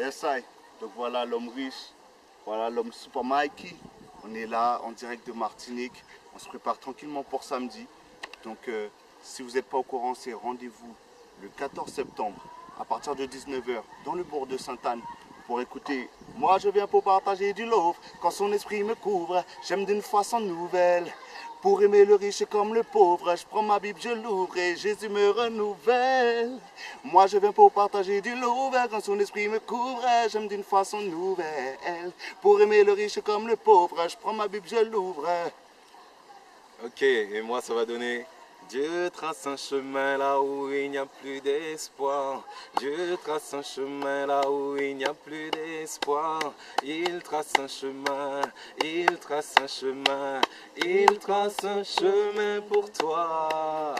Yes, I. Donc voilà l'homme riche, voilà l'homme Super Mikey. On est là en direct de Martinique. On se prépare tranquillement pour samedi. Donc si vous n'êtes pas au courant, c'est rendez-vous le 14 septembre à partir de 19h dans le bourg de Sainte-Anne pour écouter. Moi je viens pour partager du love quand son esprit me couvre. J'aime d'une façon nouvelle. Pour aimer le riche comme le pauvre, je prends ma Bible, je l'ouvre et Jésus me renouvelle. Moi je viens pour partager du love quand son esprit me couvre, j'aime d'une façon nouvelle. Pour aimer le riche comme le pauvre, je prends ma Bible, je l'ouvre. Ok, et moi ça va donner. Dieu trace un chemin là où il n'y a plus d'espoir. Dieu trace un chemin là où il n'y a plus d'espoir. Il trace un chemin, il trace un chemin, il trace un chemin pour toi.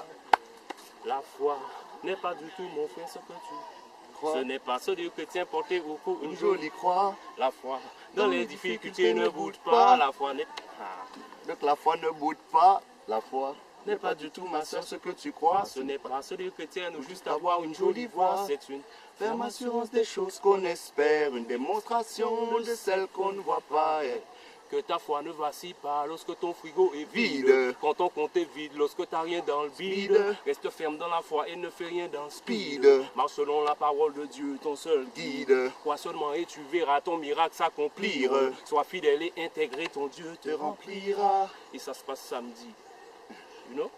La foi n'est pas du tout, mon frère, ce que tu crois. Ce n'est pas ce Dieu chrétien porté au cou une jolie croix. La foi dans les difficultés ne boude pas. La foi n'est pas. Donc la foi ne boude pas, la foi N'est pas du tout, ma soeur, ce que tu crois. Ce n'est pas ce Dieu chrétien ou juste avoir une jolie voix. C'est une ferme assurance des choses qu'on espère, une démonstration de celles qu'on ne voit pas. Que ta foi ne vacille pas lorsque ton frigo est vide. Vide. Quand ton compte est vide, lorsque t'as rien dans le bide. Speed. Reste ferme dans la foi et ne fais rien dans le speed. Speed. Marche selon la parole de Dieu, ton seul guide. Crois seulement et tu verras ton miracle s'accomplir. Sois fidèle et intégré, ton Dieu te remplira. Et ça se passe samedi. You know?